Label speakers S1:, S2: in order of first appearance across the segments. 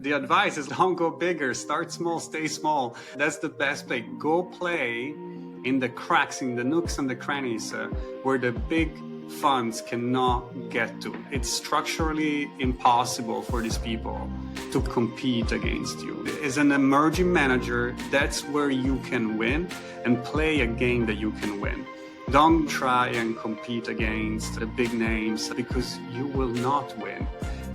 S1: The advice is don't go bigger, start small, stay small. That's the best play. Go play in the cracks, in the nooks and the crannies where the big funds cannot get to. It's structurally impossible for these people to compete against you. As an emerging manager, that's where you can win and play a game that you can win. Don't try and compete against the big names because you will not win.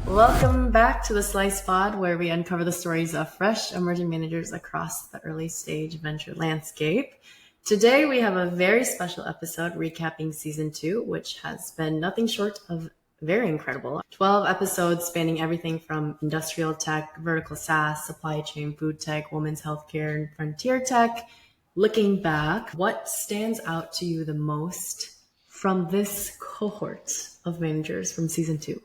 S2: Welcome back to the Slice Pod, where we uncover the stories of fresh emerging managers across the early stage venture landscape. Today, we have a very special episode recapping season 2, which has been nothing short of very incredible. 12 episodes spanning everything from industrial tech, vertical SaaS, supply chain, food tech, women's healthcare, and frontier tech. Looking back, what stands out to you the most from this cohort of managers from season 2?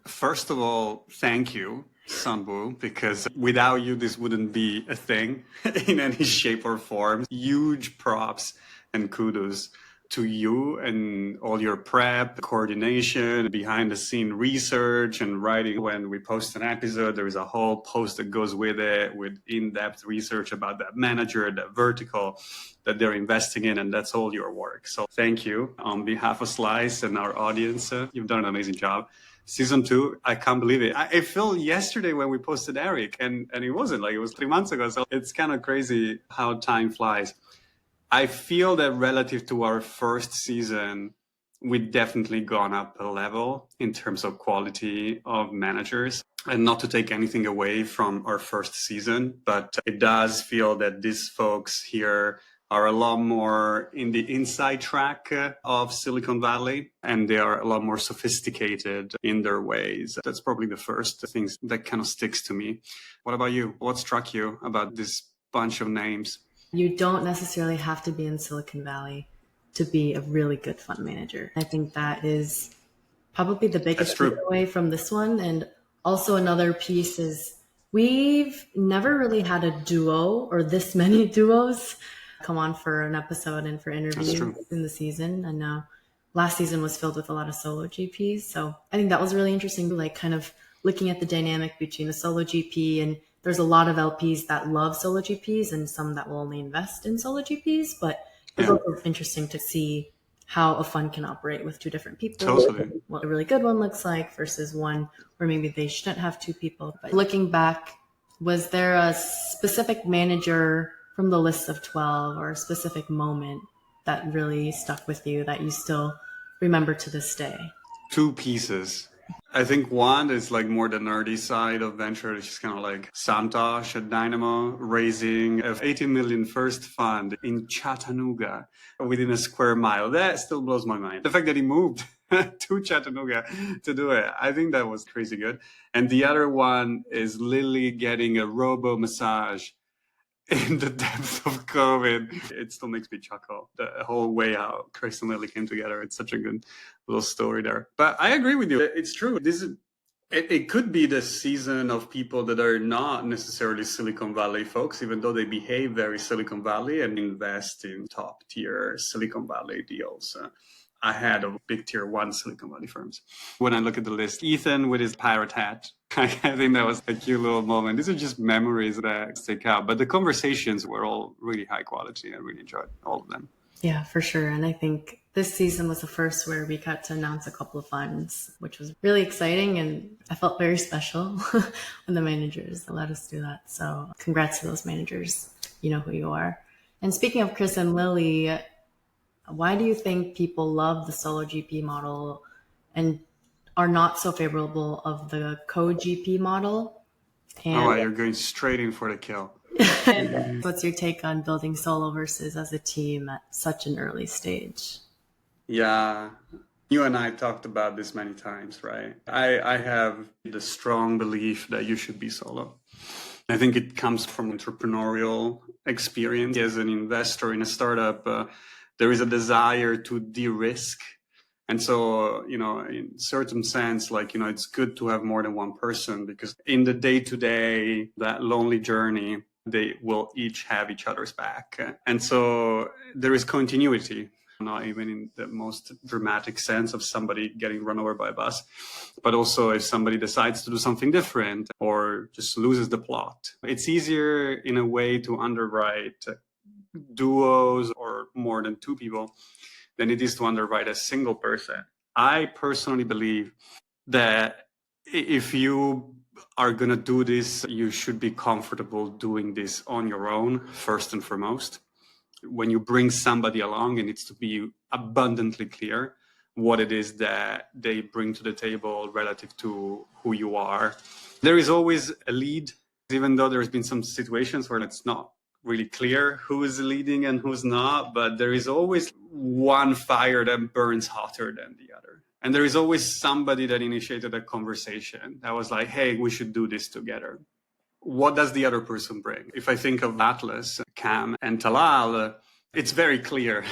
S1: First of all, thank you, Sunwoo, because without you, this wouldn't be a thing in any shape or form. Huge props and kudos to you and all your prep, coordination, behind the scene research and writing. When we post an episode, there is a whole post that goes with it with in-depth research about that manager, that vertical that they're investing in, and that's all your work. So thank you on behalf of Slice and our audience. You've done an amazing job. Season 2, I can't believe it. I felt yesterday when we posted Eric, and it wasn't like it was 3 months ago. So it's kind of crazy how time flies. I feel that relative to our first season, we've definitely gone up a level in terms of quality of managers. And not to take anything away from our first season, but it does feel that these folks here are a lot more in the inside track of Silicon Valley, and they are a lot more sophisticated in their ways. That's probably the first things that kind of sticks to me. What about you? What struck you about this bunch of names?
S2: You don't necessarily have to be in Silicon Valley to be a really good fund manager. I think that is probably the biggest takeaway from this one. And also another piece is we've never really had a duo or this many duos come on for an episode and for interviews in the season. And now last season was filled with a lot of solo GPs. So I think that was really interesting, like kind of looking at the dynamic between a solo GP, and there's a lot of LPs that love solo GPs and some that will only invest in solo GPs, but it's also interesting to see how a fund can operate with two different people.
S1: Totally.
S2: What a really good one looks like versus one where maybe they shouldn't have two people. But looking back, was there a specific manager from the list of 12 or a specific moment that really stuck with you that you still remember to this day?
S1: 2 pieces. I think one is like more the nerdy side of venture. It's just kind of like Santosh at Dynamo raising a 18 million first fund in Chattanooga within a square mile. That still blows my mind. The fact that he moved to Chattanooga to do it, I think that was crazy good. And the other one is Lily getting a robo massage in the depths of COVID. It still makes me chuckle, the whole way how Chris and Lily came together. It's such a good little story there. But I agree with you. It's true. It could be the season of people that are not necessarily Silicon Valley folks, even though they behave very Silicon Valley and invest in top tier Silicon Valley deals. Ahead of big tier 1 Silicon Valley firms. When I look at the list, Ethan with his pirate hat, I think that was a cute little moment. These are just memories that stick out. But the conversations were all really high quality. I really enjoyed all of them.
S2: Yeah, for sure. And I think this season was the first where we got to announce a couple of funds, which was really exciting. And I felt very special when the managers let us do that. So congrats to those managers. You know who you are. And speaking of Chris and Lily, why do you think people love the solo GP model and are not so favorable of the co-GP model?
S1: And you're going straight in for the kill.
S2: What's your take on building solo versus as a team at such an early stage?
S1: Yeah, you and I talked about this many times, right? I have the strong belief that you should be solo. I think it comes from entrepreneurial experience. As an investor in a startup, there is a desire to de-risk. And so, in certain sense, it's good to have more than one person because in the day-to-day, that lonely journey, they will each have each other's back. And so there is continuity not even in the most dramatic sense of somebody getting run over by a bus, but also if somebody decides to do something different or just loses the plot. It's easier in a way to underwrite duos or more than two people than it is to underwrite a single person. I personally believe that if you are going to do this, you should be comfortable doing this on your own, first and foremost. When you bring somebody along, it needs to be abundantly clear what it is that they bring to the table relative to who you are. There is always a lead, even though there's been some situations where it's not really clear who is leading and who's not, but there is always one fire that burns hotter than the other. And there is always somebody that initiated a conversation that was like, hey, we should do this together. What does the other person bring? If I think of Atlas, Cam, and Talal, it's very clear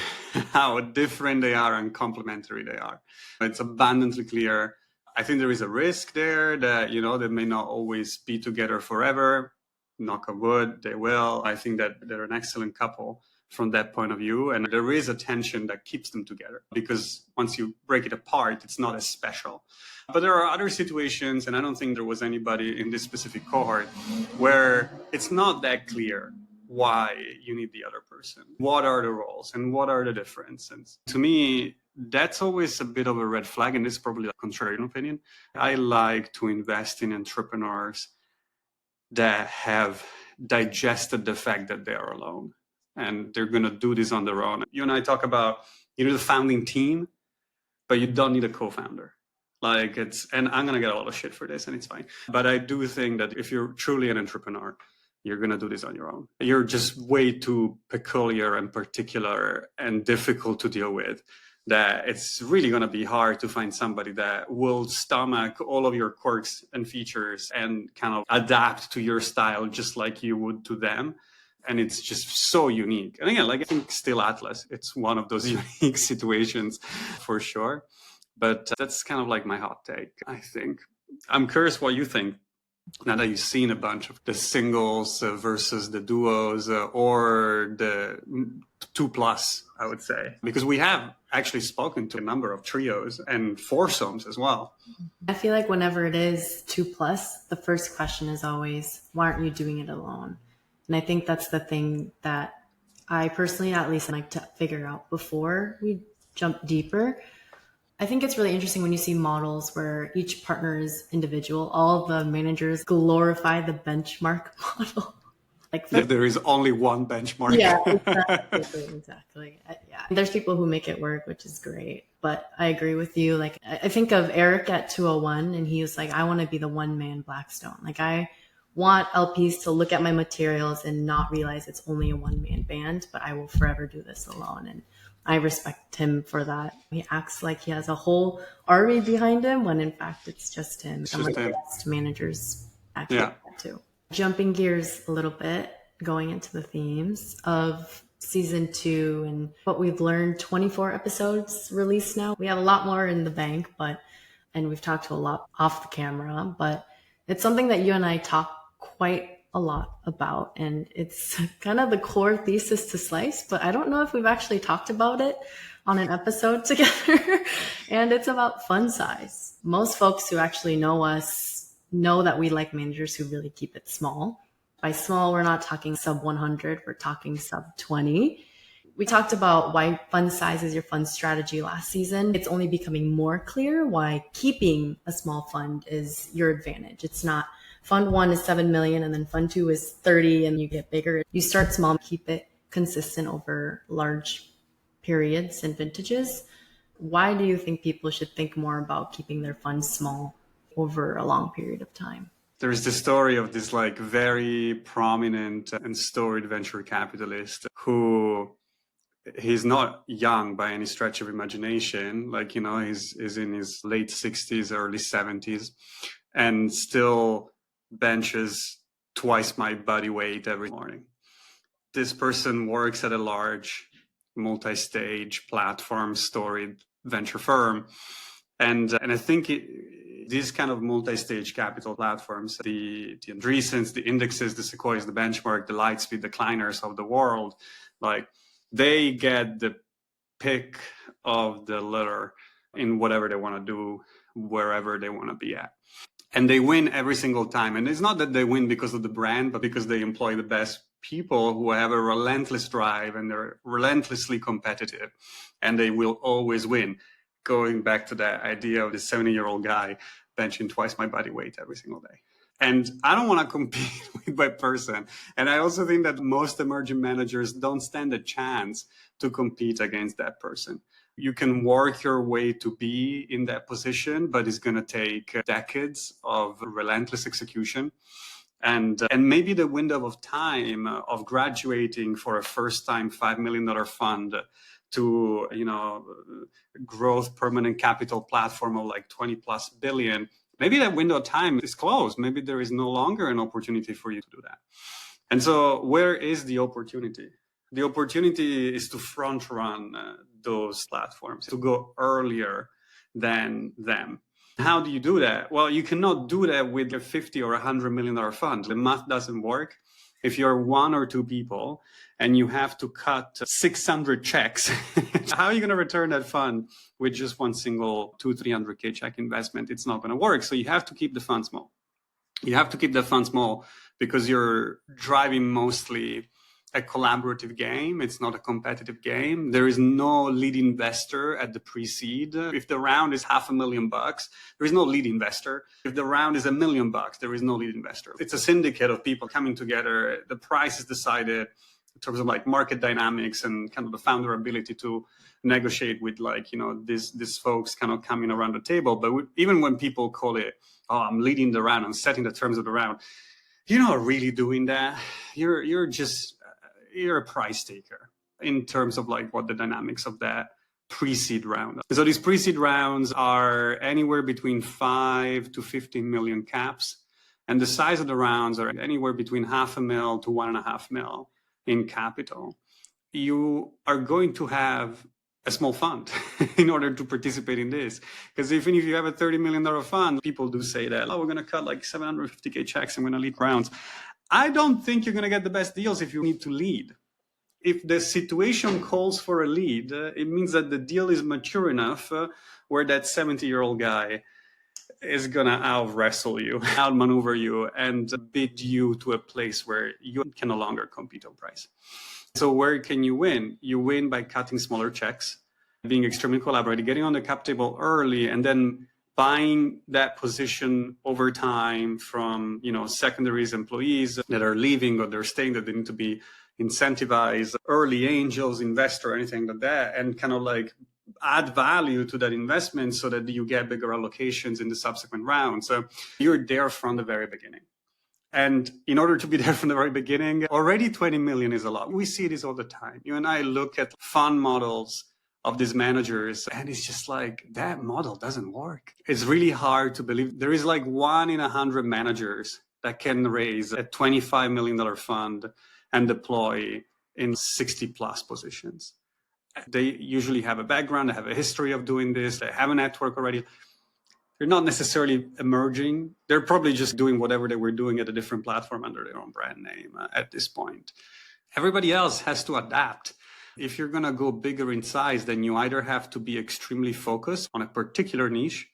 S1: how different they are and complementary they are. It's abundantly clear. I think there is a risk there that, they may not always be together forever. Knock on wood, they will. I think that they're an excellent couple from that point of view. And there is a tension that keeps them together because once you break it apart, it's not as special. But there are other situations, and I don't think there was anybody in this specific cohort where it's not that clear why you need the other person. What are the roles and what are the differences? To me, that's always a bit of a red flag, and this is probably a contrarian opinion. I like to invest in entrepreneurs that have digested the fact that they are alone and they're going to do this on their own. You and I talk about, the founding team, but you don't need a co-founder. And I'm going to get a lot of shit for this and it's fine. But I do think that if you're truly an entrepreneur, you're going to do this on your own. You're just way too peculiar and particular and difficult to deal with that it's really going to be hard to find somebody that will stomach all of your quirks and features and kind of adapt to your style just like you would to them. And it's just so unique. And again, I think still Atlas, it's one of those unique situations for sure. But that's kind of like my hot take, I think. I'm curious what you think. Now that you've seen a bunch of the singles versus the duos or the 2+, I would say, because we have actually spoken to a number of trios and foursomes as well.
S2: I feel like whenever it is 2+, the first question is always, why aren't you doing it alone? And I think that's the thing that I personally, at least, like to figure out before we jump deeper. I think it's really interesting when you see models where each partner is individual. All the managers glorify the benchmark model.
S1: There is only one benchmark.
S2: Yeah, exactly. Yeah, there's people who make it work, which is great. But I agree with you. I think of Eric at 201, and he was like, I want to be the one-man Blackstone. I want LPs to look at my materials and not realize it's only a one-man band, but I will forever do this alone. And I respect him for that. He acts like he has a whole army behind him when in fact it's just him. Some of the best managers actually do that too. Jumping gears a little bit, going into the themes of season 2 and what we've learned. 24 episodes released now. We have a lot more in the bank, and we've talked to a lot off the camera, but it's something that you and I talk quite a lot about, and it's kind of the core thesis to Slice, but I don't know if we've actually talked about it on an episode together. And it's about fund size. Most folks who actually know us know that we like managers who really keep it small. By small, we're not talking sub 100, we're talking sub 20. We talked about why fund size is your fund strategy last season. It's only becoming more clear why keeping a small fund is your advantage. It's not Fund 1 is 7 million and then Fund 2 is 30 and you get bigger. You start small, keep it consistent over large periods and vintages. Why do you think people should think more about keeping their funds small over a long period of time?
S1: There's the story of this very prominent and storied venture capitalist who he's not young by any stretch of imagination. He's in his late 60s, early 70s, and still benches twice my body weight every morning. This person works at a large multi-stage platform storied venture firm. And I think these kind of multi-stage capital platforms, the Andreessens, the Indexes, the Sequoias, the Benchmark, the Lightspeed, the Kleiners of the world, they get the pick of the litter in whatever they want to do, wherever they want to be at. And they win every single time. And it's not that they win because of the brand, but because they employ the best people who have a relentless drive and they're relentlessly competitive, and they will always win. Going back to that idea of the 70-year-old guy benching twice my body weight every single day. And I don't want to compete with that person. And I also think that most emerging managers don't stand a chance to compete against that person. You can work your way to be in that position, but it's going to take decades of relentless execution. And maybe the window of time of graduating for a first-time $5 million fund to, growth permanent capital platform of like 20 plus billion, maybe that window of time is closed. Maybe there is no longer an opportunity for you to do that. And so where is the opportunity? The opportunity is to front run those platforms, to go earlier than them. How do you do that? Well, you cannot do that with a 50 or $100 million fund. The math doesn't work. If you're one or two people and you have to cut 600 checks, how are you going to return that fund with just one single 200-300K check investment? It's not going to work. So you have to keep the fund small. You have to keep the fund small because you're driving mostly a collaborative game. It's not a competitive game. There is no lead investor at the pre-seed. If the round is $500,000, there is no lead investor. If the round is $1 million, there is no lead investor. It's a syndicate of people coming together. The price is decided in terms of like market dynamics and kind of the founder ability to negotiate with these folks kind of coming around the table. But even when people call it, oh, I'm leading the round, I'm setting the terms of the round, you're not really doing that. You're a price taker in terms of like what the dynamics of that pre-seed round. So these pre-seed rounds are anywhere between 5 to 15 million caps. And the size of the rounds are anywhere between $500,000 to $1.5 million in capital. You are going to have a small fund in order to participate in this. Because even if you have a $30 million fund, people do say that, oh, we're going to cut like 750K checks and we're going to lead rounds. I don't think you're going to get the best deals if you need to lead. If the situation calls for a lead, it means that the deal is mature enough where that 70-year-old guy is going to out-wrestle you, outmaneuver you, and bid you to a place where you can no longer compete on price. So where can you win? You win by cutting smaller checks, being extremely collaborative, getting on the cap table early, and then buying that position over time from, secondaries employees that are leaving or they're staying, that they need to be incentivized, early angels, investor, anything like that, and kind of like add value to that investment so that you get bigger allocations in the subsequent round. So you're there from the very beginning. And in order to be there from the very beginning, already 20 million is a lot. We see this all the time. You and I look at fund models of these managers, and it's just like, that model doesn't work. It's really hard to believe. There is like 1 in 100 managers that can raise a $25 million fund and deploy in 60 plus positions. They usually have a background, they have a history of doing this, they have a network already. They're not necessarily emerging. They're probably just doing whatever they were doing at a different platform under their own brand name at this point. Everybody else has to adapt. If you're going to go bigger in size, then you either have to be extremely focused on a particular niche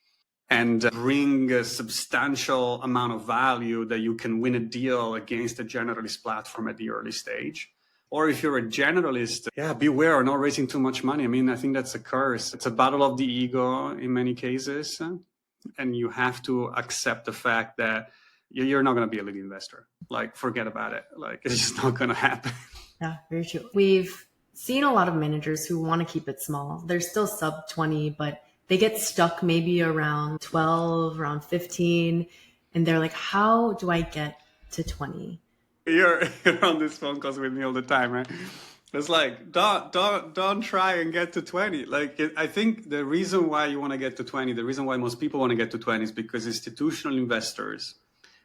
S1: and bring a substantial amount of value that you can win a deal against a generalist platform at the early stage. Or if you're a generalist, beware of not raising too much money. I mean, I think that's a curse. It's a battle of the ego in many cases. And you have to accept the fact that you're not going to be a lead investor. Like, forget about it. Like, it's just not going to happen.
S2: Yeah, very true. We've seen a lot of managers who want to keep it small. They're still sub 20, but they get stuck maybe around 12, around 15. And they're like, how do I get to 20?
S1: You're on these phone calls with me all the time, right? It's like, don't try and get to 20. I think the reason why you want to get to 20, the reason why most people want to get to 20 is because institutional investors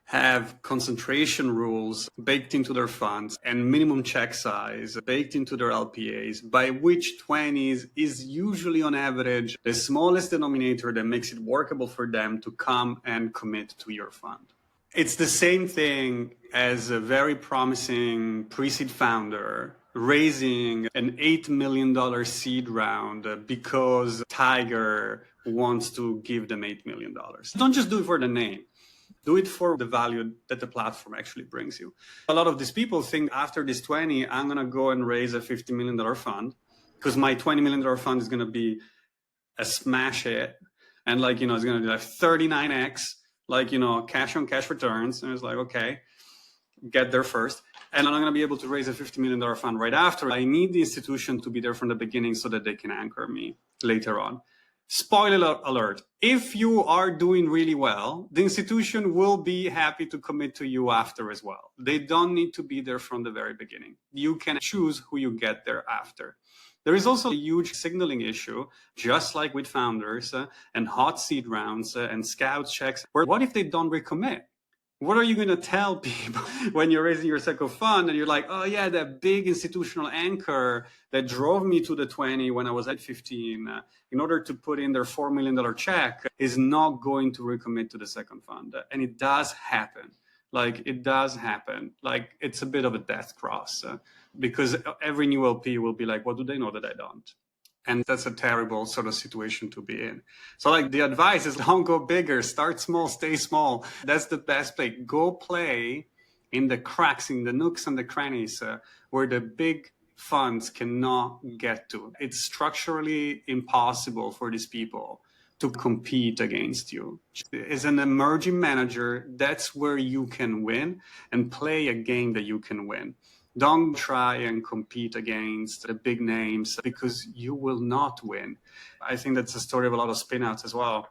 S1: have concentration rules baked into their funds and minimum check size baked into their LPAs, by which 20s is usually on average the smallest denominator that makes it workable for them to come and commit to your fund. It's the same thing as a very promising pre-seed founder raising an $8 million seed round because Tiger wants to give them $8 million. Don't just do it for the name. Do it for the value that the platform actually brings you. A lot of these people think after this 20, I'm going to go and raise a $50 million fund because my $20 million fund is going to be a smash hit. And like, you know, it's going to be like 39x, like, you know, cash on cash returns. And it's like, okay, get there first. And I'm not going to be able to raise a $50 million fund right after. I need the institution to be there from the beginning so that they can anchor me later on. Spoiler alert, if you are doing really well, the institution will be happy to commit to you after as well. They don't need to be there from the very beginning. You can choose who you get there after. There is also a huge signaling issue, just like with founders and hot seed rounds and scout checks, where what if they don't recommit? What are you going to tell people when you're raising your second fund and you're like, oh yeah, that big institutional anchor that drove me to the 20 when I was at 15 in order to put in their $4 million check is not going to recommit to the second fund. And it does happen. Like it does happen. Like it's a bit of a death cross because every new LP will be like, what do they know that I don't? And that's a terrible sort of situation to be in. So like the advice is don't go bigger, start small, stay small. That's the best play. Go play in the cracks, in the nooks and the crannies where the big funds cannot get to. It's structurally impossible for these people to compete against you. As an emerging manager, that's where you can win and play a game that you can win. Don't try and compete against the big names because you will not win. I think that's the story of a lot of spin-outs as well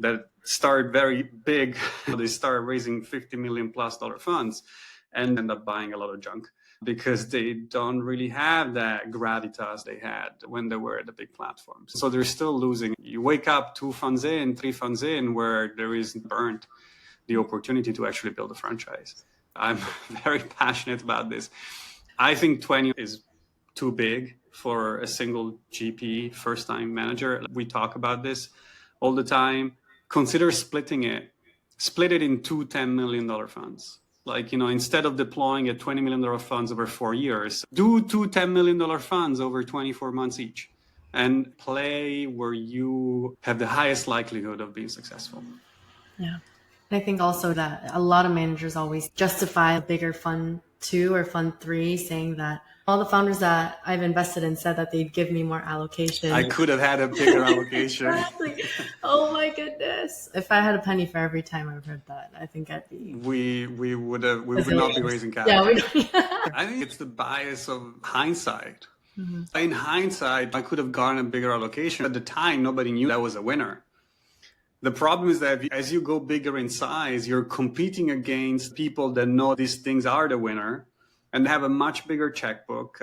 S1: that start very big. They start raising $50 million plus funds and end up buying a lot of junk because they don't really have that gravitas they had when they were at the big platforms. So they're still losing. You wake up 2 funds in, 3 funds in where there isn't earned the opportunity to actually build a franchise. I'm very passionate about this. I think 20 is too big for a single GP first-time manager. We talk about this all the time. Consider splitting it. Split it in 2 $10 million funds. Like, you know, instead of deploying a $20 million funds over 4 years, do 2 $10 million funds over 24 months each and play where you have the highest likelihood of being successful.
S2: Yeah. I think also that a lot of managers always justify a bigger fund 2 or fund 3, saying that all the founders that I've invested in said that they'd give me more allocation.
S1: I could have had a bigger allocation.
S2: Exactly. Oh my goodness. If I had a penny for every time I've heard that, I think I'd be...
S1: We would not be raising capital.
S2: Yeah,
S1: I think it's the bias of hindsight. Mm-hmm. In hindsight, I could have gotten a bigger allocation. At the time, nobody knew that was a winner. The problem is that as you go bigger in size, you're competing against people that know these things are the winner and have a much bigger checkbook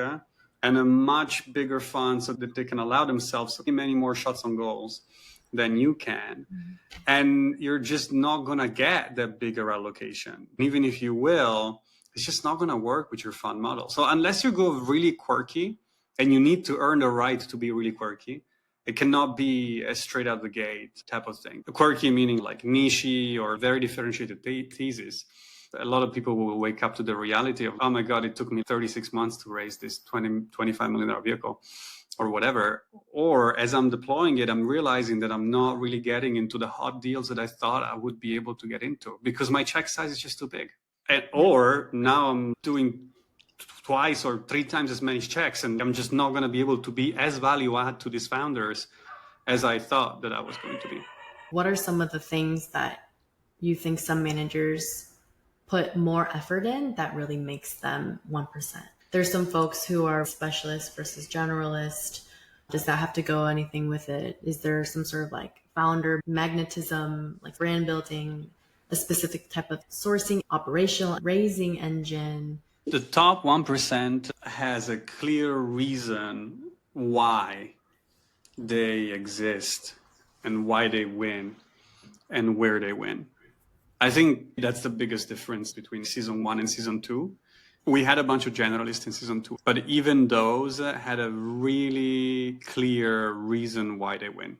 S1: and a much bigger fund so that they can allow themselves many more shots on goals than you can. Mm-hmm. And you're just not going to get that bigger allocation. Even if you will, it's just not going to work with your fund model. So unless you go really quirky and you need to earn the right to be really quirky, it cannot be a straight out the gate type of thing. Quirky meaning like niche or very differentiated thesis. A lot of people will wake up to the reality of, oh my God, it took me 36 months to raise this $25 million vehicle or whatever. Or as I'm deploying it, I'm realizing that I'm not really getting into the hot deals that I thought I would be able to get into because my check size is just too big. Or now I'm doing 2 or 3 times as many checks and I'm just not going to be able to be as value add to these founders as I thought that I was going to be.
S2: What are some of the things that you think some managers put more effort in that really makes them 1%? There's some folks who are specialist versus generalist. Does that have to go anything with it? Is there some sort of like founder magnetism, like brand building, a specific type of sourcing, operational raising engine?
S1: The top 1% has a clear reason why they exist and why they win and where they win. I think that's the biggest difference between season 1 and season 2. We had a bunch of generalists in season 2, but even those had a really clear reason why they win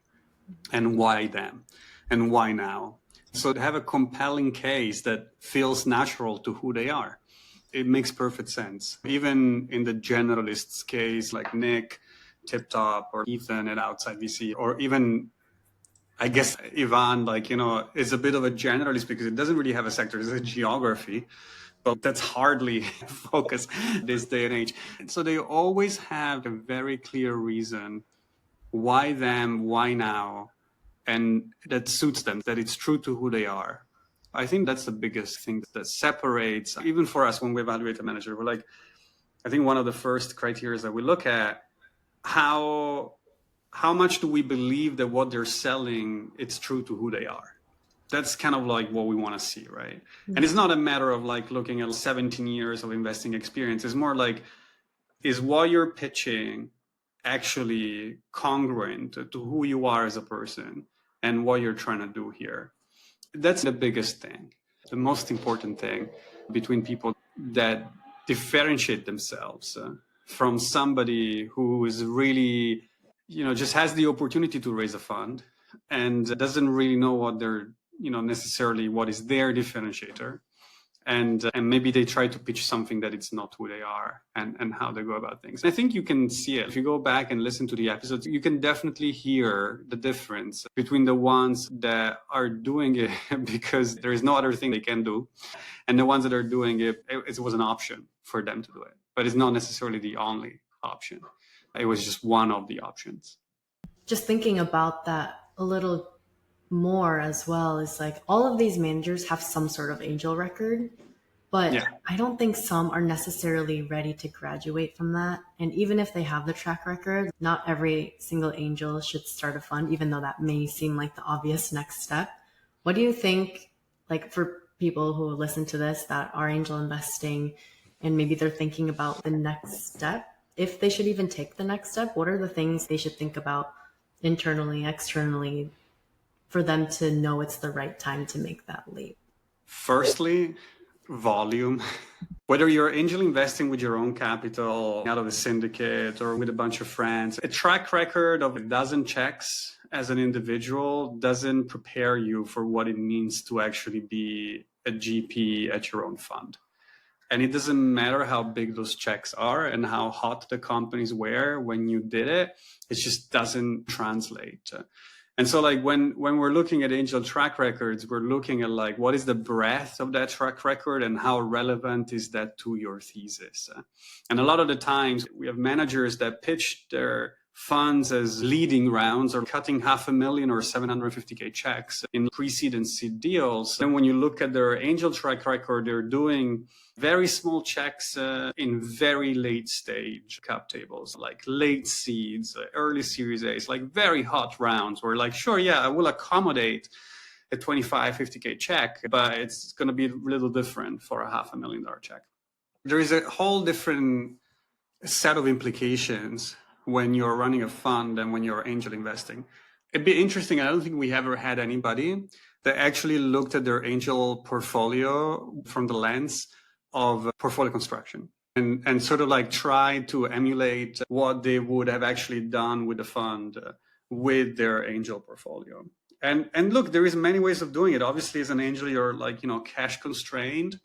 S1: and why them and why now. So they have a compelling case that feels natural to who they are. it makes perfect sense. Even in the generalist's case, like Nick, TipTop, or Ethan at Outside VC, or even, I guess, Ivan, like, is a bit of a generalist because it doesn't really have a sector, it's a geography, but that's hardly focus this day and age. So they always have a very clear reason why them, why now, and that suits them, that it's true to who they are. I think that's the biggest thing that separates, even for us when we evaluate a manager, we're like, I think one of the first criteria that we look at, how much do we believe that what they're selling, it's true to who they are? That's kind of like what we want to see, right? Mm-hmm. And it's not a matter of like looking at 17 years of investing experience. It's more like, is what you're pitching actually congruent to who you are as a person and what you're trying to do here? That's the biggest thing, the most important thing between people that differentiate themselves from somebody who is really, just has the opportunity to raise a fund and doesn't really know what they're, necessarily what is their differentiator. And maybe they try to pitch something that it's not who they are and how they go about things. I think you can see it. If you go back and listen to the episodes, you can definitely hear the difference between the ones that are doing it because there is no other thing they can do, and the ones that are doing it, it was an option for them to do it. But it's not necessarily the only option. It was just one of the options.
S2: Just thinking about that a little more as well is like all of these managers have some sort of angel record, but I don't think some are necessarily ready to graduate from that. And even if they have the track record, not every single angel should start a fund, even though that may seem like the obvious next step. What do you think, like for people who listen to this that are angel investing and maybe they're thinking about the next step, if they should even take the next step, what are the things they should think about internally, externally, for them to know it's the right time to make that leap?
S1: Firstly, volume. Whether you're angel investing with your own capital, out of a syndicate, or with a bunch of friends, a track record of a dozen checks as an individual doesn't prepare you for what it means to actually be a GP at your own fund. And it doesn't matter how big those checks are and how hot the companies were when you did it, it just doesn't translate. And so like when we're looking at angel track records, we're looking at like, what is the breadth of that track record and how relevant is that to your thesis? And a lot of the times we have managers that pitch their funds as leading rounds or cutting $500,000 or 750K checks in pre-seed and seed deals. And when you look at their angel track record, they're doing very small checks in very late stage cap tables, like late seeds, early series A's, like very hot rounds where like, sure, yeah, I will accommodate a 25, 50K check, but it's going to be a little different for a $500,000 check. There is a whole different set of implications when you're running a fund and when you're angel investing. It'd be interesting. I don't think we ever had anybody that actually looked at their angel portfolio from the lens of portfolio construction and sort of like try to emulate what they would have actually done with the fund with their angel portfolio. And look, there is many ways of doing it. Obviously, as an angel, you're like, cash constrained,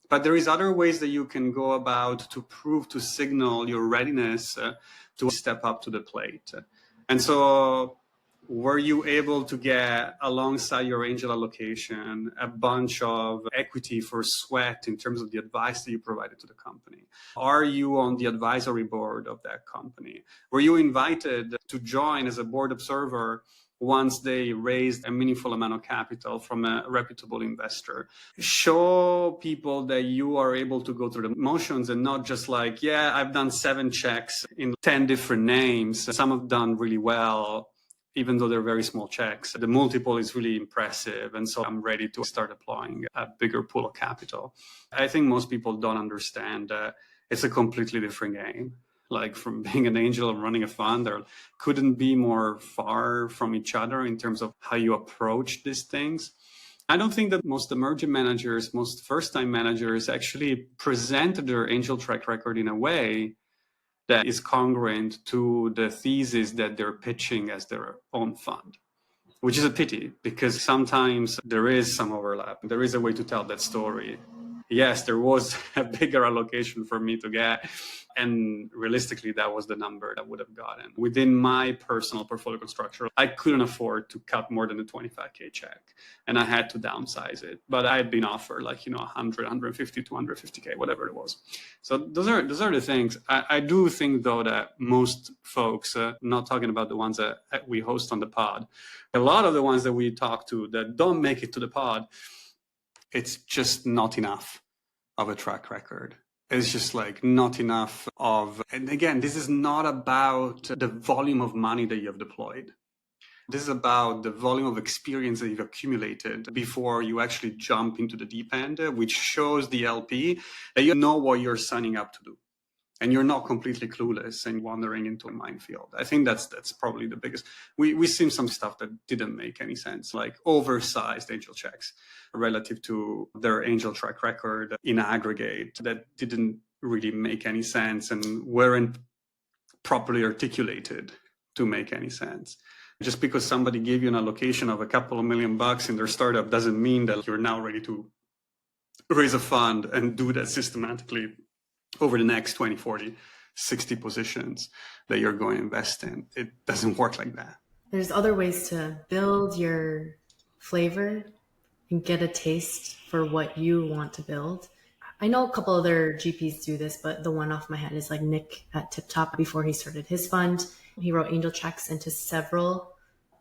S1: but there is other ways that you can go about to prove, to signal your readiness to step up to the plate. And so were you able to get alongside your angel allocation a bunch of equity for sweat in terms of the advice that you provided to the company? Are you on the advisory board of that company? Were you invited to join as a board observer once they raised a meaningful amount of capital from a reputable investor? Show people that you are able to go through the motions and not just like, yeah, I've done 7 checks in 10 different names. Some have done really well, even though they're very small checks. The multiple is really impressive. And so I'm ready to start applying a bigger pool of capital. I think most people don't understand it's a completely different game. Like from being an angel and running a fund, there couldn't be more far from each other in terms of how you approach these things. I don't think that most emerging managers, most first-time managers actually present their angel track record in a way that is congruent to the thesis that they're pitching as their own fund, which is a pity because sometimes there is some overlap. There is a way to tell that story yes, there was a bigger allocation for me to get. And realistically, that was the number that would have gotten. Within my personal portfolio structure, I couldn't afford to cut more than a 25K check. And I had to downsize it. But I had been offered 100, 150, 250K, whatever it was. So those are the things. I do think, though, that most folks, not talking about the ones that we host on the pod, a lot of the ones that we talk to that don't make it to the pod, it's just not enough of a track record. It's just not enough of, and again, this is not about the volume of money that you have deployed. This is about the volume of experience that you've accumulated before you actually jump into the deep end, which shows the LP that you know what you're signing up to do. And you're not completely clueless and wandering into a minefield. I think that's probably the biggest. We've seen some stuff that didn't make any sense, like oversized angel checks relative to their angel track record in aggregate that didn't really make any sense and weren't properly articulated to make any sense. Just because somebody gave you an allocation of a couple of $1 million in their startup doesn't mean that you're now ready to raise a fund and do that systematically over the next 20, 40, 60 positions that you're going to invest in. It doesn't work like that.
S2: There's other ways to build your flavor and get a taste for what you want to build. I know a couple other GPs do this, but the one off my head is Nick at TipTop. Before he started his fund, he wrote angel checks into several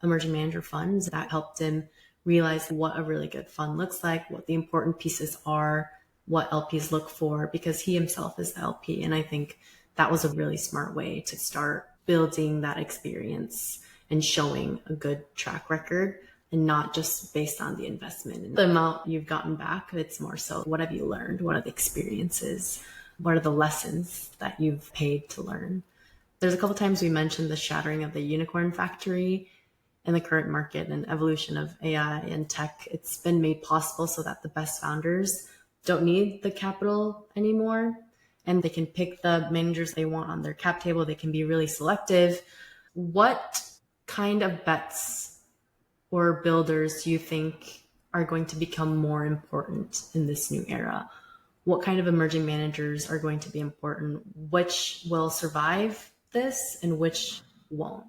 S2: emerging manager funds. That helped him realize what a really good fund looks like, what the important pieces are, what LPs look for, because he himself is the LP. And I think that was a really smart way to start building that experience and showing a good track record, and not just based on the investment and the amount you've gotten back. It's more so, what have you learned? What are the experiences? What are the lessons that you've paid to learn? There's a couple times we mentioned the shattering of the unicorn factory in the current market and evolution of AI and tech. It's been made possible so that the best founders don't need the capital anymore, and they can pick the managers they want on their cap table. They can be really selective. What kind of bets or builders do you think are going to become more important in this new era? What kind of emerging managers are going to be important? Which will survive this and which won't?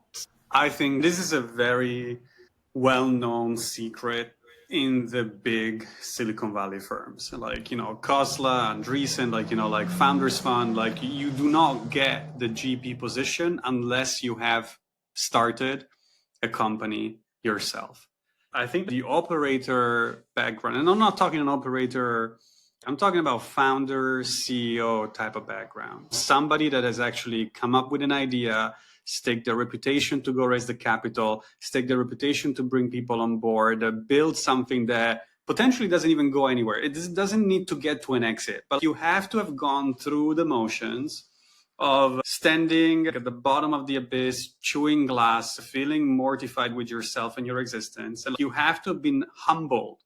S1: I think this is a very well-known secret in the big Silicon Valley firms, Khosla, Andreessen, Founders Fund. You do not get the GP position unless you have started a company yourself. I think the operator background, and I'm not talking an operator, I'm talking about founder, CEO type of background. Somebody that has actually come up with an idea, stake their reputation to go raise the capital, stake their reputation to bring people on board, build something that potentially doesn't even go anywhere. It doesn't need to get to an exit, but you have to have gone through the motions of standing at the bottom of the abyss, chewing glass, feeling mortified with yourself and your existence. And you have to have been humbled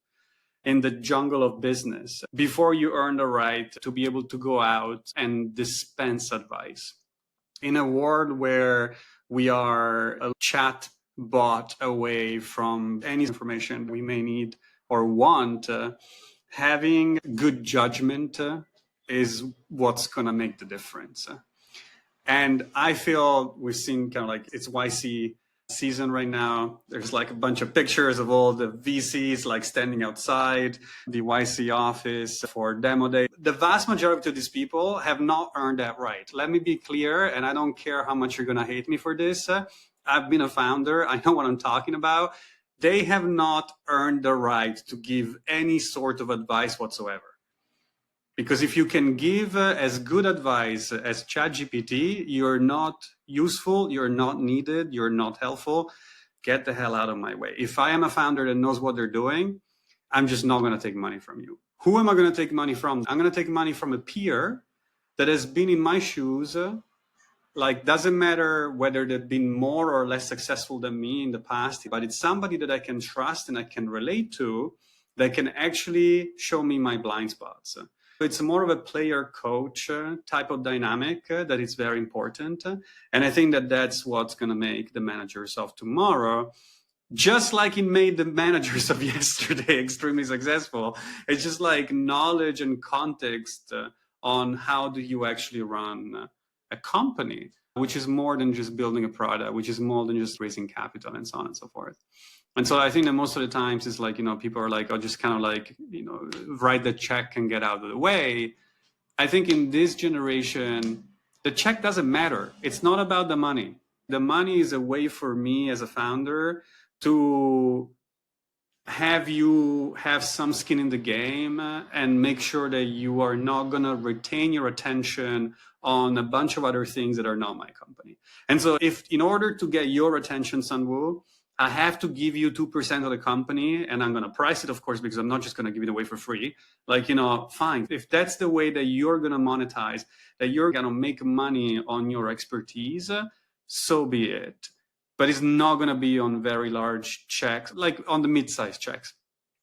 S1: in the jungle of business before you earn the right to be able to go out and dispense advice. In a world where we are a chat bot away from any information we may need or want, having good judgment is what's going to make the difference. And I feel we've seen it's YC season right now. There's a bunch of pictures of all the VCs standing outside the YC office for demo day. The vast majority of these people have not earned that right. Let me be clear, and I don't care how much you're going to hate me for this. I've been a founder. I know what I'm talking about. They have not earned the right to give any sort of advice whatsoever. Because if you can give as good advice as ChatGPT, you're not useful, you're not needed, you're not helpful. Get the hell out of my way. If I am a founder that knows what they're doing, I'm just not going to take money from you. Who am I going to take money from? I'm going to take money from a peer that has been in my shoes. Doesn't matter whether they've been more or less successful than me in the past, but it's somebody that I can trust and I can relate to, that can actually show me my blind spots. It's more of a player-coach type of dynamic that is very important. And I think that that's what's going to make the managers of tomorrow just like it made the managers of yesterday extremely successful. It's just like knowledge and context on how do you actually run a company, which is more than just building a product, which is more than just raising capital and so on and so forth. And so I think that most of the times it's like, people are like, oh, just kind of like, write the check and get out of the way. I think in this generation, the check doesn't matter. It's not about the money. The money is a way for me as a founder to have you have some skin in the game and make sure that you are not going to retain your attention on a bunch of other things that are not my company. And so if in order to get your attention, Sunwoo, I have to give you 2% of the company, and I'm going to price it, of course, because I'm not just going to give it away for free. Like, fine. If that's the way that you're going to monetize, that you're going to make money on your expertise, so be it. But it's not going to be on very large checks, like on the mid-sized checks.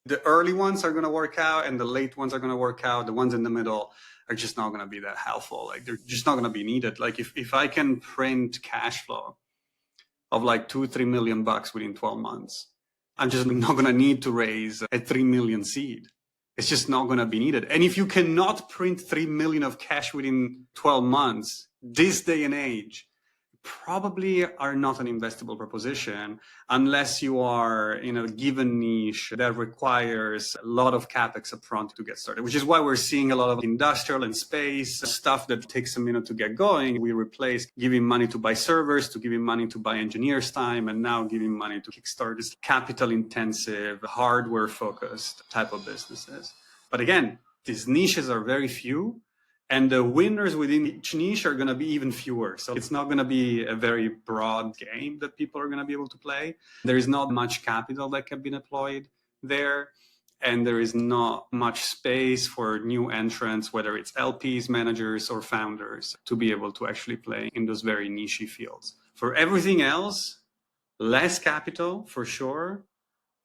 S1: The early ones are going to work out, and the late ones are going to work out. The ones in the middle are just not going to be that helpful. Like, they're just not going to be needed. Like, if I can print cash flow of like $2-3 million within 12 months, I'm just not going to need to raise a 3 million seed. It's just not going to be needed. And if you cannot print 3 million of cash within 12 months, this day and age, probably are not an investable proposition unless you are in a given niche that requires a lot of capex upfront to get started, which is why we're seeing a lot of industrial and space stuff that takes a minute to get going. We replaced giving money to buy servers to giving money to buy engineers' time, and now giving money to kickstart this capital intensive, hardware focused type of businesses. But again, these niches are very few. And the winners within each niche are going to be even fewer. So it's not going to be a very broad game that people are going to be able to play. There is not much capital that can be deployed there. And there is not much space for new entrants, whether it's LPs, managers, or founders, to be able to actually play in those very niche fields. For everything else, less capital for sure,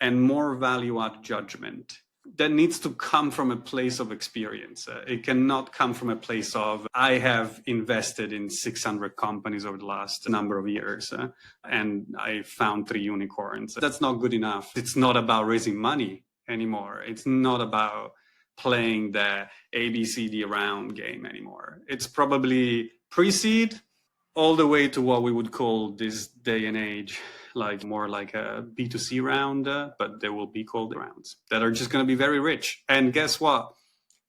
S1: and more value-add judgment. That needs to come from a place of experience. It cannot come from a place of, I have invested in 600 companies over the last number of years, and I found 3 unicorns. That's not good enough. It's not about raising money anymore. It's not about playing the ABCD round game anymore. It's probably pre-seed all the way to what we would call this day and age, like more like a B2C round, but they will be called rounds that are just going to be very rich. And guess what?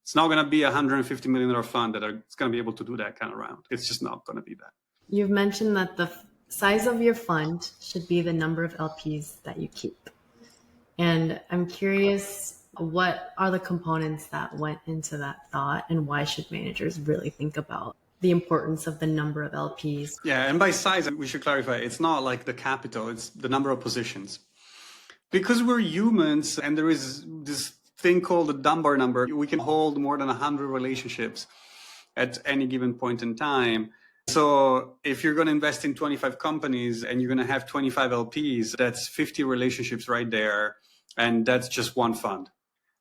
S1: It's not going to be a $150 million fund it's going to be able to do that kind of round. It's just not going to be that.
S2: You've mentioned that the size of your fund should be the number of LPs that you keep. And I'm curious, what are the components that went into that thought, and why should managers really think about the importance of the number of LPs?
S1: Yeah, and by size, we should clarify, it's not like the capital, it's the number of positions. Because we're humans and there is this thing called the Dunbar number, we can hold more than 100 relationships at any given point in time. So if you're going to invest in 25 companies and you're going to have 25 LPs, that's 50 relationships right there. And that's just one fund.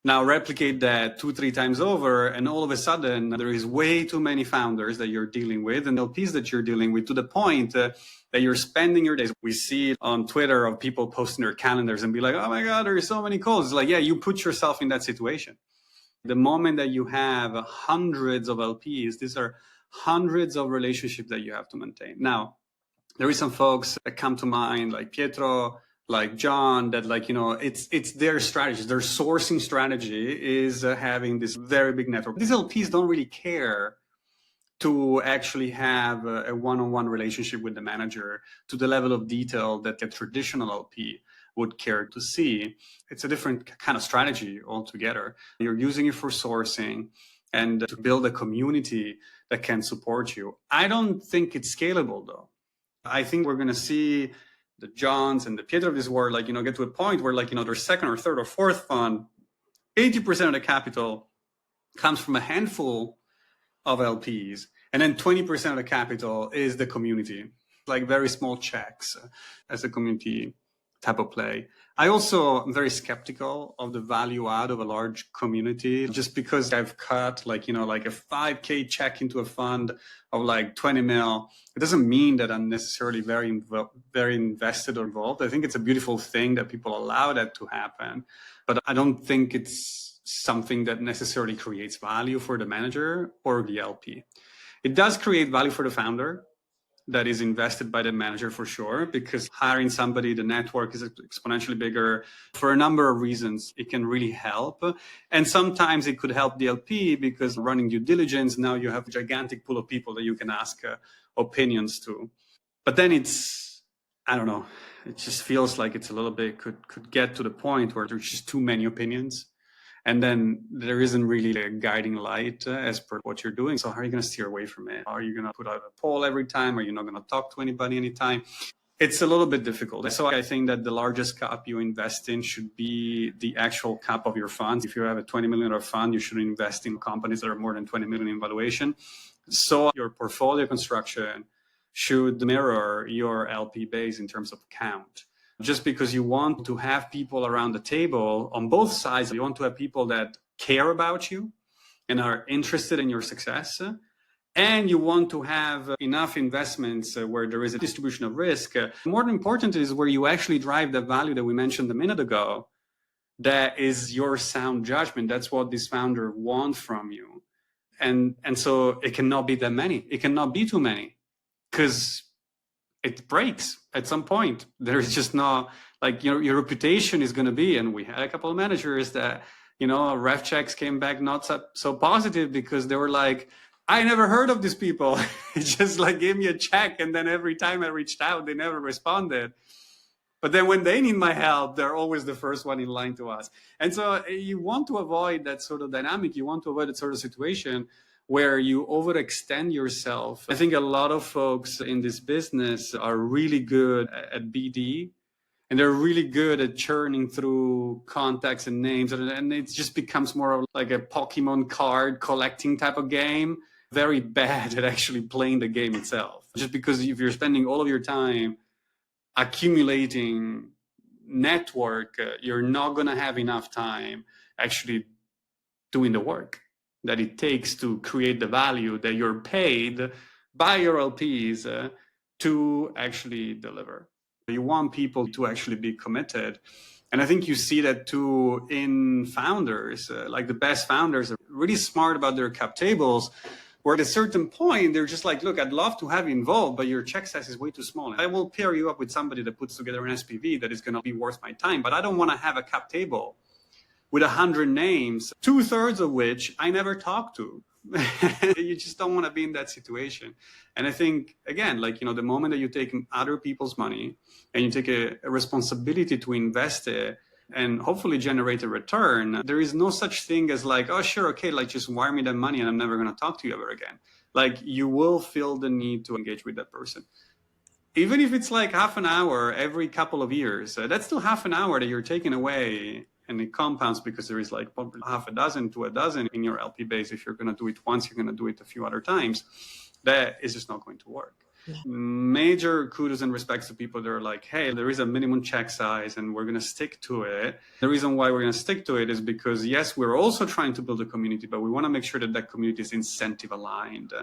S1: Now replicate that 2-3 times over, and all of a sudden there is way too many founders that you're dealing with and LPs that you're dealing with, to the point that you're spending your days. We see it on Twitter of people posting their calendars and be like, oh my God, there are so many calls. It's like, yeah, you put yourself in that situation. The moment that you have hundreds of LPs, these are hundreds of relationships that you have to maintain. Now, there is some folks that come to mind, like Pietro, like John, that it's their strategy. Their sourcing strategy is having this very big network. These LPs don't really care to actually have a one-on-one relationship with the manager to the level of detail that a traditional LP would care to see. It's a different kind of strategy altogether. You're using it for sourcing and to build a community that can support you. I don't think it's scalable though. I think we're going to see the Johns and the Pietro of this world, get to a point where, their second or third or fourth fund, 80% of the capital comes from a handful of LPs, and then 20% of the capital is the community, like very small checks as the community type of play. I also am very skeptical of the value add of a large community, just because I've cut like a 5K check into a fund of like 20 mil. It doesn't mean that I'm necessarily very invested or involved. I think it's a beautiful thing that people allow that to happen, but I don't think it's something that necessarily creates value for the manager or the LP. It does create value for the founder that is invested by the manager for sure, because hiring somebody, the network is exponentially bigger. For a number of reasons, it can really help. And sometimes it could help the LP because running due diligence, now you have a gigantic pool of people that you can ask opinions to. But then I don't know, it just feels like it's a little bit, could get to the point where there's just too many opinions. And then there isn't really a guiding light as per what you're doing. So how are you going to steer away from it? Are you going to put out a poll every time? Are you not going to talk to anybody anytime? It's a little bit difficult. So I think that the largest cap you invest in should be the actual cap of your funds. If you have a $20 million fund, you should invest in companies that are more than 20 million in valuation. So your portfolio construction should mirror your LP base in terms of count. Just because you want to have people around the table on both sides, you want to have people that care about you and are interested in your success, and you want to have enough investments where there is a distribution of risk. More important is where you actually drive the value that we mentioned a minute ago. That is your sound judgment. That's what this founder wants from you. And so it cannot be that many. It cannot be too many, because it breaks at some point. There's just not, like, your reputation is going to be, and we had a couple of managers that, ref checks came back not so positive because they were like, I never heard of these people. It just like gave me a check, and then every time I reached out, they never responded. But then when they need my help, they're always the first one in line to us. And so you want to avoid that sort of dynamic. You want to avoid that sort of situation where you overextend yourself. I think a lot of folks in this business are really good at BD, and they're really good at churning through contacts and names, and it just becomes more of like a Pokemon card collecting type of game. Very bad at actually playing the game itself. Just because if you're spending all of your time accumulating network, you're not going to have enough time actually doing the work that it takes to create the value that you're paid by your LPs to actually deliver. You want people to actually be committed. And I think you see that too in founders. Like the best founders are really smart about their cap tables, where at a certain point, they're just like, look, I'd love to have you involved, but your check size is way too small. I will pair you up with somebody that puts together an SPV that is going to be worth my time, but I don't want to have a cap table with 100 names, 2/3 of which I never talked to. You just don't want to be in that situation. And I think, again, like, the moment that you take other people's money and you take a responsibility to invest it and hopefully generate a return, there is no such thing as like, oh, sure, okay, like just wire me that money and I'm never going to talk to you ever again. Like, you will feel the need to engage with that person. Even if it's like half an hour every couple of years, that's still half an hour that you're taking away. And it compounds because there is like half a dozen to a dozen in your LP base. If you're going to do it once, you're going to do it a few other times. That is just not going to work. Yeah. Major kudos and respects to people that are like, hey, there is a minimum check size and we're going to stick to it. The reason why we're going to stick to it is because, yes, we're also trying to build a community, but we want to make sure that that community is incentive aligned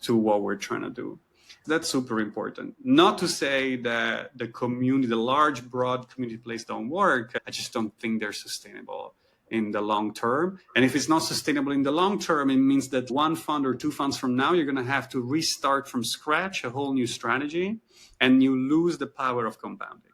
S1: to what we're trying to do. That's super important. Not to say that the community, the large, broad community plays don't work. I just don't think they're sustainable in the long term. And if it's not sustainable in the long term, it means that one fund or two funds from now, you're going to have to restart from scratch a whole new strategy, and you lose the power of compounding.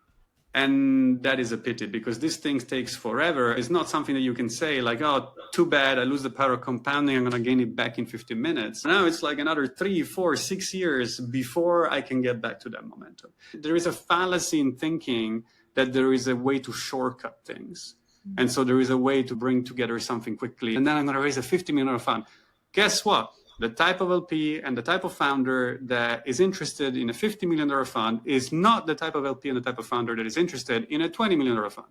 S1: And that is a pity, because this thing takes forever. It's not something that you can say like, oh, too bad, I lose the power of compounding, I'm going to gain it back in 15 minutes. Now it's like another 3, 4, 6 years before I can get back to that momentum. There is a fallacy in thinking that there is a way to shortcut things. And so there is a way to bring together something quickly. And then I'm going to raise a $50 million fund. Guess what? The type of LP and the type of founder that is interested in a $50 million fund is not the type of LP and the type of founder that is interested in a $20 million fund.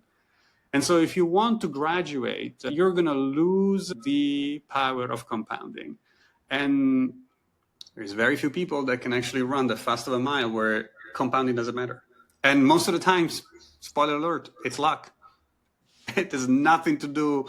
S1: And so if you want to graduate, you're going to lose the power of compounding. And there's very few people that can actually run the fast of a mile where compounding doesn't matter. And most of the times, spoiler alert, it's luck. It has nothing to do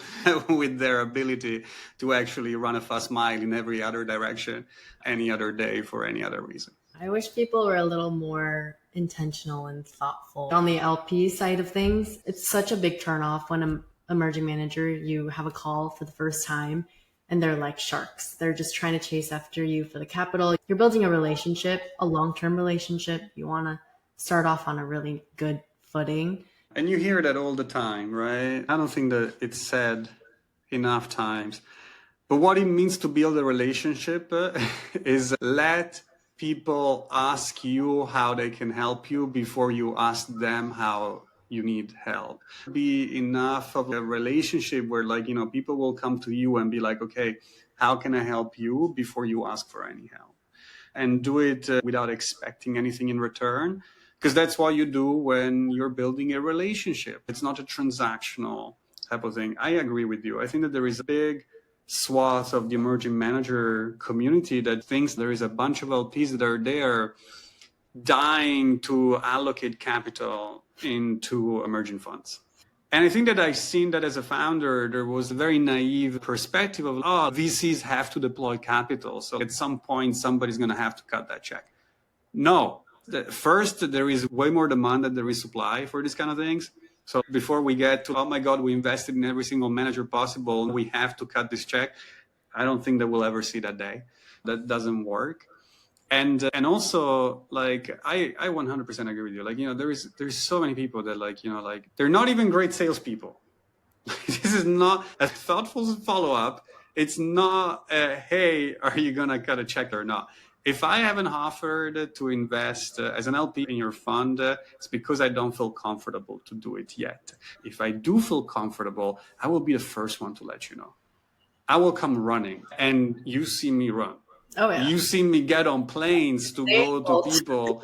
S1: with their ability to actually run a fast mile in every other direction, any other day for any other reason.
S2: I wish people were a little more intentional and thoughtful. On the LP side of things, it's such a big turnoff when an emerging manager, you have a call for the first time and they're like sharks. They're just trying to chase after you for the capital. You're building a relationship, a long-term relationship. You want to start off on a really good footing.
S1: And you hear that all the time, right? I don't think that it's said enough times. But what it means to build a relationship is let people ask you how they can help you before you ask them how you need help. Be enough of a relationship where, like, you know, people will come to you and be like, okay, how can I help you, before you ask for any help? And do it without expecting anything in return. Because that's what you do when you're building a relationship. It's not a transactional type of thing. I agree with you. I think that there is a big swath of the emerging manager community that thinks there is a bunch of LPs that are there dying to allocate capital into emerging funds. And I think that I've seen that as a founder, there was a very naive perspective of, oh, VCs have to deploy capital. So at some point, somebody's going to have to cut that check. No. First, there is way more demand than there is supply for these kind of things. So before we get to, oh my God, we invested in every single manager possible, we have to cut this check, I don't think that we'll ever see that day. That doesn't work. And also, like, I 100% agree with you. Like, you know, there's so many people that, like, you know, like, they're not even great salespeople. This is not a thoughtful follow-up. It's not a, hey, are you going to cut a check or not? If I haven't offered to invest as an LP in your fund, it's because I don't feel comfortable to do it yet. If I do feel comfortable, I will be the first one to let you know. I will come running, and you see me run.
S2: Oh, yeah.
S1: You see me get on planes to go to people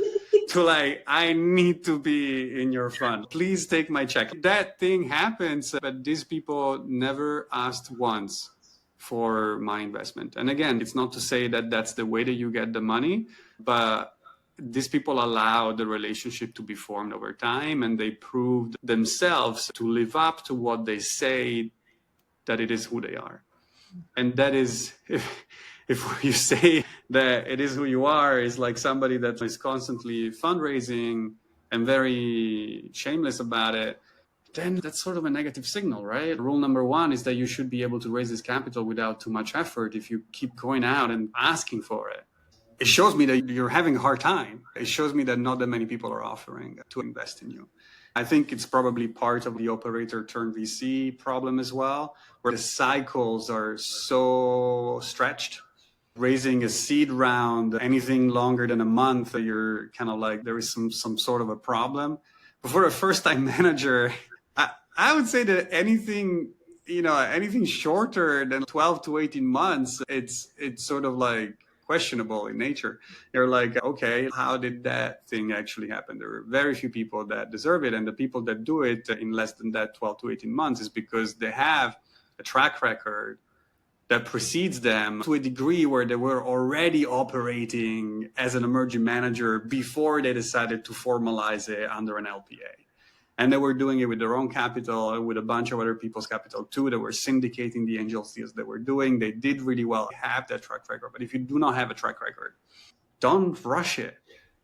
S1: to, like, I need to be in your fund. Please take my check. That thing happens, but these people never asked once for my investment. And again, it's not to say that that's the way that you get the money, but these people allow the relationship to be formed over time, and they proved themselves to live up to what they say that it is who they are. And that is, if you say that it is who you are, is like somebody that is constantly fundraising and very shameless about it, then that's sort of a negative signal, right? Rule number one is that you should be able to raise this capital without too much effort if you keep going out and asking for it. It shows me that you're having a hard time. It shows me that not that many people are offering to invest in you. I think it's probably part of the operator turned VC problem as well, where the cycles are so stretched. Raising a seed round, anything longer than a month, you're kind of like, there is some sort of a problem. But for a first-time manager, I would say that anything shorter than 12 to 18 months, it's sort of like questionable in nature. You're like, okay, how did that thing actually happen? There are very few people that deserve it. And the people that do it in less than that 12 to 18 months is because they have a track record that precedes them to a degree where they were already operating as an emerging manager before they decided to formalize it under an LPA. And they were doing it with their own capital, with a bunch of other people's capital too. They were syndicating the angel deals they were doing. They did really well, have that track record. But if you do not have a track record, don't rush it.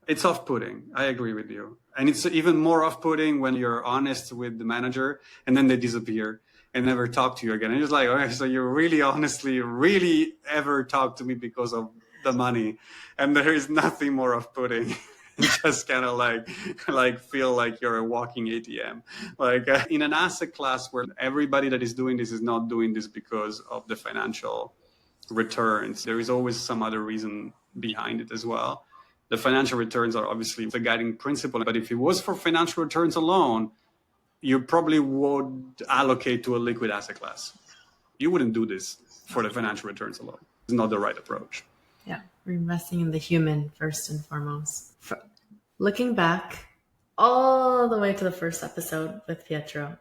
S1: It's off-putting. I agree with you. And it's even more off-putting when you're honest with the manager and then they disappear and never talk to you again. And it's like, okay, so you really honestly, really ever talk to me because of the money. And there is nothing more off-putting. Just kind of like feel like you're a walking ATM. Like in an asset class where everybody that is doing this is not doing this because of the financial returns. There is always some other reason behind it as well. The financial returns are obviously the guiding principle. But if it was for financial returns alone, you probably would allocate to a liquid asset class. You wouldn't do this for the financial returns alone. It's not the right approach.
S2: Yeah, we're investing in the human first and foremost. Looking back all the way to the first episode with Pietro,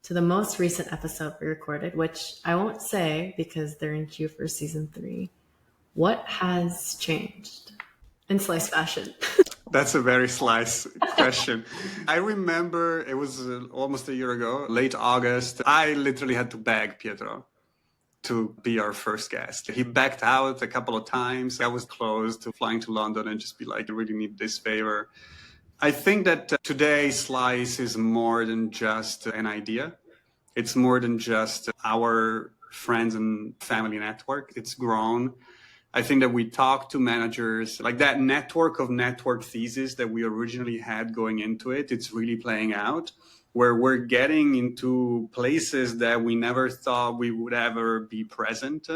S2: to the most recent episode we recorded, which I won't say because they're in queue for season 3, what has changed in Slice fashion?
S1: That's a very slice question. I remember it was almost a year ago, late August. I literally had to beg Pietro to be our first guest. He backed out a couple of times. I was close to flying to London and just be like, I really need this favor. I think that today Slice is more than just an idea. It's more than just our friends and family network. It's grown. I think that we talk to managers, like that network thesis that we originally had going into it, it's really playing out, where we're getting into places that we never thought we would ever be present.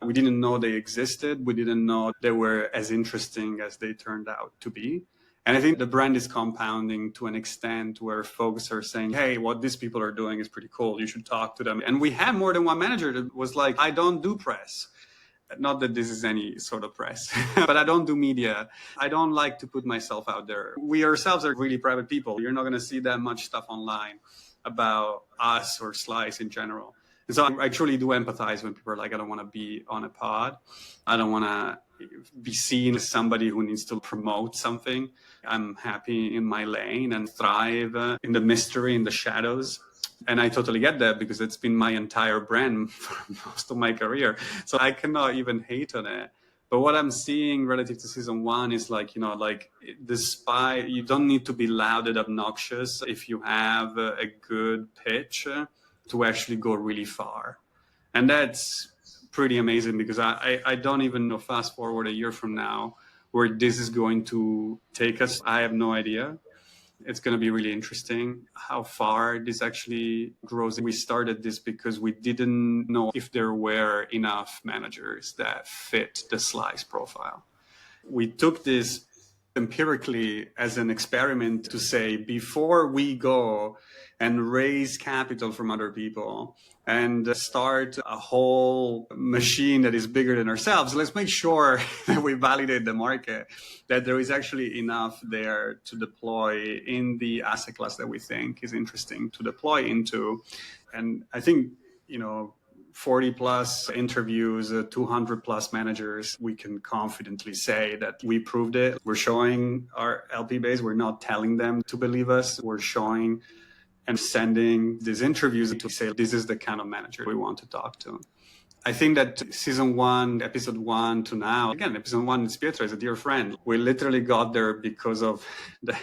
S1: We didn't know they existed. We didn't know they were as interesting as they turned out to be. And I think the brand is compounding to an extent where folks are saying, hey, what these people are doing is pretty cool. You should talk to them. And we had more than one manager that was like, I don't do press. Not that this is any sort of press, but I don't do media. I don't like to put myself out there. We ourselves are really private people. You're not going to see that much stuff online about us or Slice in general. And so I truly do empathize when people are like, I don't want to be on a pod. I don't want to be seen as somebody who needs to promote something. I'm happy in my lane and thrive in the mystery, in the shadows. And I totally get that because it's been my entire brand for most of my career. So I cannot even hate on it. But what I'm seeing relative to season one is like, despite you don't need to be loud and obnoxious if you have a good pitch to actually go really far. And that's pretty amazing because I don't even know, fast forward a year from now, where this is going to take us. I have no idea. It's going to be really interesting how far this actually grows. We started this because we didn't know if there were enough managers that fit the Slice profile. We took this empirically as an experiment to say, before we go and raise capital from other people and start a whole machine that is bigger than ourselves, let's make sure that we validate the market, that there is actually enough there to deploy in the asset class that we think is interesting to deploy into. And I think, 40 plus interviews, 200 plus managers, we can confidently say that we proved it. We're showing our LP base. We're not telling them to believe us. We're showing and sending these interviews to say, this is the kind of manager we want to talk to. I think that season one, episode 1 to now, again, episode 1, Pietro is a dear friend. We literally got there because of the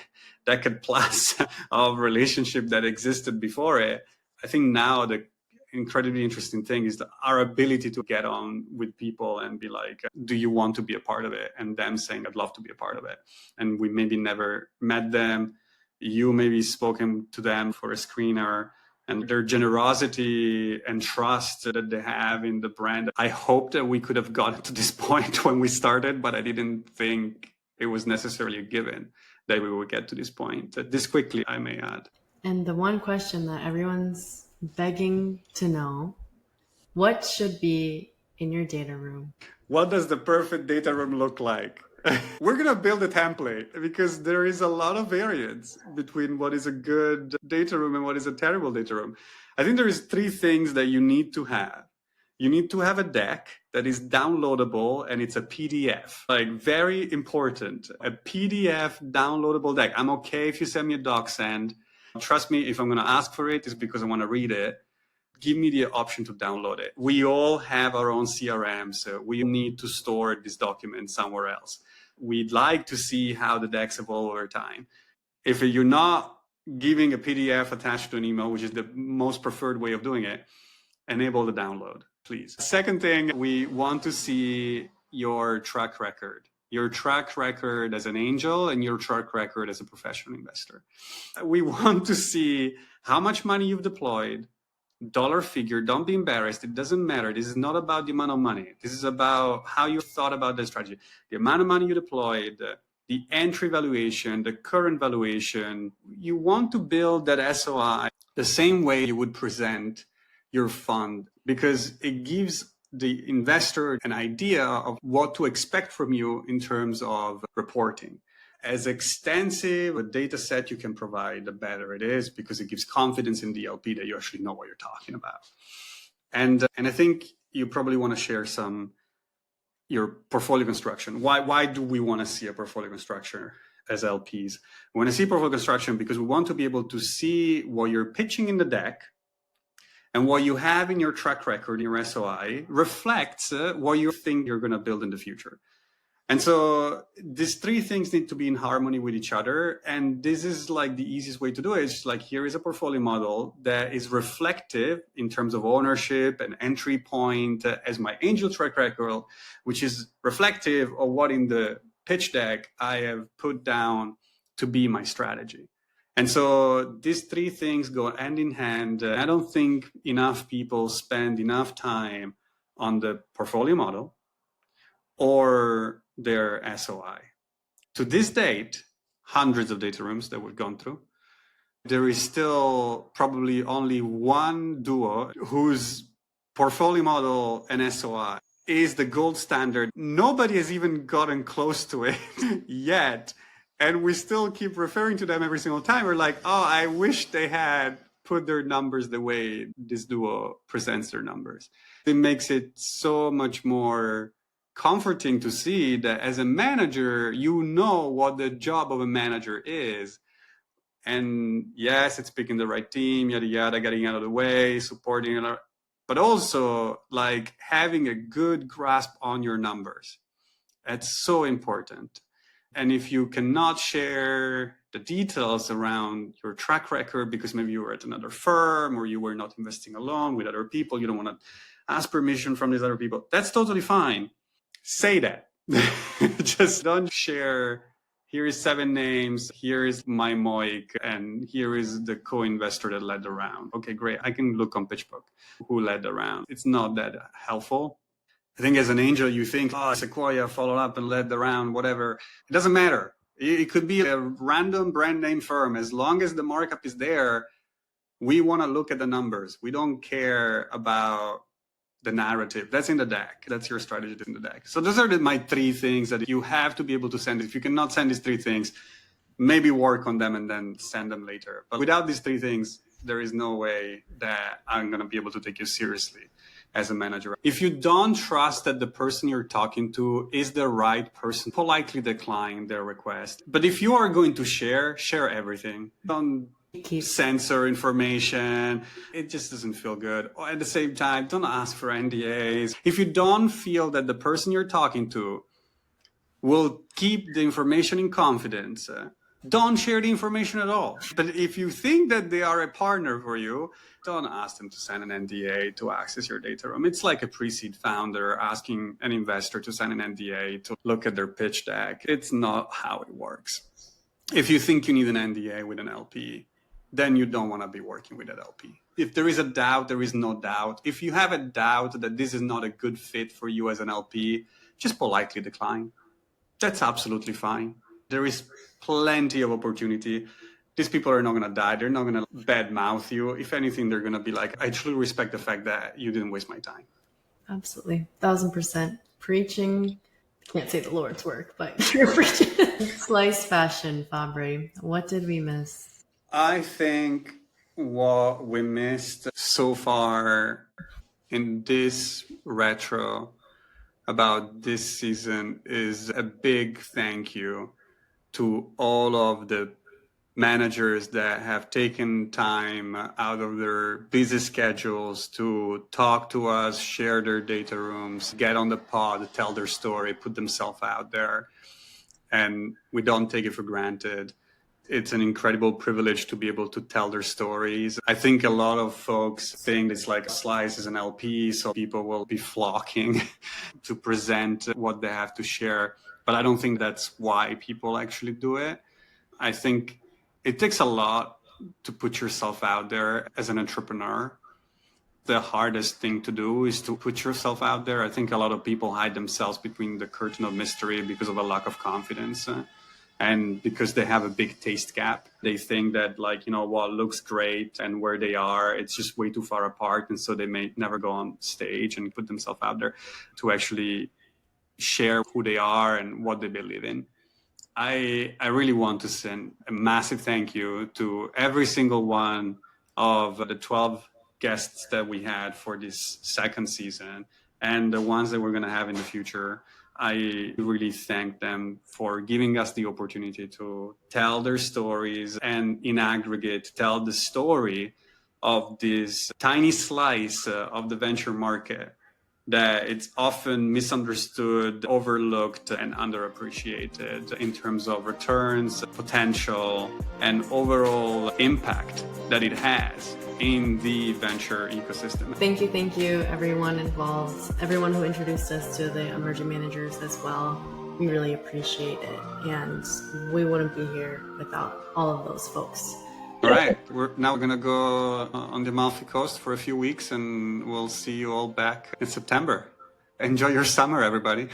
S1: decade plus of relationship that existed before it. I think now the incredibly interesting thing is our ability to get on with people and be like, do you want to be a part of it? And them saying, I'd love to be a part of it. And we maybe never met them. You maybe spoken to them for a screener, and their generosity and trust that they have in the brand. I hope that we could have gotten to this point when we started, but I didn't think it was necessarily a given that we would get to this point this quickly, I may add.
S2: And the one question that everyone's begging to know, what should be in your data room?
S1: What does the perfect data room look like? We're going to build a template because there is a lot of variance between what is a good data room and what is a terrible data room. I think there is 3 things that you need to have. You need to have a deck that is downloadable and it's a PDF. Like, very important, a PDF downloadable deck. I'm okay if you send me a DocSend. Trust me, if I'm going to ask for it, it's because I want to read it. Give me the option to download it. We all have our own CRM, so we need to store this document somewhere else. We'd like to see how the decks evolve over time. If you're not giving a PDF attached to an email, which is the most preferred way of doing it, enable the download, please. Second thing, we want to see your track record. Your track record as an angel and your track record as a professional investor. We want to see how much money you've deployed, dollar figure. Don't be embarrassed. It doesn't matter. This is not about the amount of money. This is about how you thought about the strategy. The amount of money you deployed, the entry valuation, the current valuation. You want to build that SOI the same way you would present your fund, because it gives the investor an idea of what to expect from you in terms of reporting. As extensive a data set you can provide, the better it is, because it gives confidence in the LP that you actually know what you're talking about. And I think you probably want to share your portfolio construction. Why do we want to see a portfolio construction? as LPs. We want to see portfolio construction because we want to be able to see what you're pitching in the deck and what you have in your track record, in your SOI, reflects what you think you're going to build in the future. And so these three things need to be in harmony with each other. And this is like the easiest way to do it. It's like, here is a portfolio model that is reflective in terms of ownership and entry point as my angel track record, which is reflective of what in the pitch deck I have put down to be my strategy. And so these three things go hand in hand. I don't think enough people spend enough time on the portfolio model or their SOI. To this date, hundreds of data rooms that we've gone through, there is still probably only one duo whose portfolio model and SOI is the gold standard. Nobody has even gotten close to it yet. And we still keep referring to them every single time. We're like, oh, I wish they had put their numbers the way this duo presents their numbers. It makes it so much more comforting to see that as a manager, you know what the job of a manager is. And yes, it's picking the right team, yada, yada, getting out of the way, supporting, but also like having a good grasp on your numbers. That's so important. And if you cannot share the details around your track record because maybe you were at another firm or you were not investing alone with other people, you don't want to ask permission from these other people, that's totally fine. Say that. Just don't share, here is 7 names, here is my MOIC, and here is the co-investor that led the round. Okay, great. I can look on PitchBook who led the round. It's not that helpful. I think as an angel, you think, oh, Sequoia followed up and led the round, whatever. It doesn't matter. It could be a random brand name firm. As long as the markup is there, we want to look at the numbers. We don't care about the narrative. That's in the deck. That's your strategy in the deck. So those are my 3 things that you have to be able to send. If you cannot send these 3 things, maybe work on them and then send them later. But without these 3 things, there is no way that I'm going to be able to take you seriously as a manager. If you don't trust that the person you're talking to is the right person, politely decline their request. But if you are going to share everything. Don't censor information. It just doesn't feel good. At the same time, don't ask for NDAs. If you don't feel that the person you're talking to will keep the information in confidence, don't share the information at all. But if you think that they are a partner for you, don't ask them to sign an NDA to access your data room. It's like a pre-seed founder asking an investor to sign an NDA to look at their pitch deck. It's not how it works. If you think you need an NDA with an LP, then you don't want to be working with that LP. If there is a doubt, there is no doubt. If you have a doubt that this is not a good fit for you as an LP, just politely decline. That's absolutely fine. There is plenty of opportunity. These people are not going to die. They're not going to badmouth you. If anything, they're going to be like, I truly respect the fact that you didn't waste my time.
S2: Absolutely. 1000%. Preaching. Can't say the Lord's work, but you're preaching. Slice fashion, Fabbri. What did we miss?
S1: I think what we missed so far in this retro about this season is a big thank you to all of the managers that have taken time out of their busy schedules to talk to us, share their data rooms, get on the pod, tell their story, put themselves out there. And we don't take it for granted. It's an incredible privilege to be able to tell their stories. I think a lot of folks think it's like Slice is an LP, so people will be flocking to present what they have to share. But I don't think that's why people actually do it. I think it takes a lot to put yourself out there as an entrepreneur. The hardest thing to do is to put yourself out there. I think a lot of people hide themselves between the curtain of mystery because of a lack of confidence. And because they have a big taste gap, they think that like, what looks great and where they are, it's just way too far apart. And so they may never go on stage and put themselves out there to actually share who they are and what they believe in. I really want to send a massive thank you to every single one of the 12 guests that we had for this second season and the ones that we're going to have in the future. I really thank them for giving us the opportunity to tell their stories and in aggregate tell the story of this tiny slice of the venture market that it's often misunderstood, overlooked, and underappreciated in terms of returns, potential, and overall impact that it has in the venture ecosystem.
S2: Thank you, everyone involved, everyone who introduced us to the emerging managers as well. We really appreciate it, and we wouldn't be here without all of those folks.
S1: All right, we're now going to go on the Amalfi Coast for a few weeks, and we'll see you all back in September. Enjoy your summer, everybody.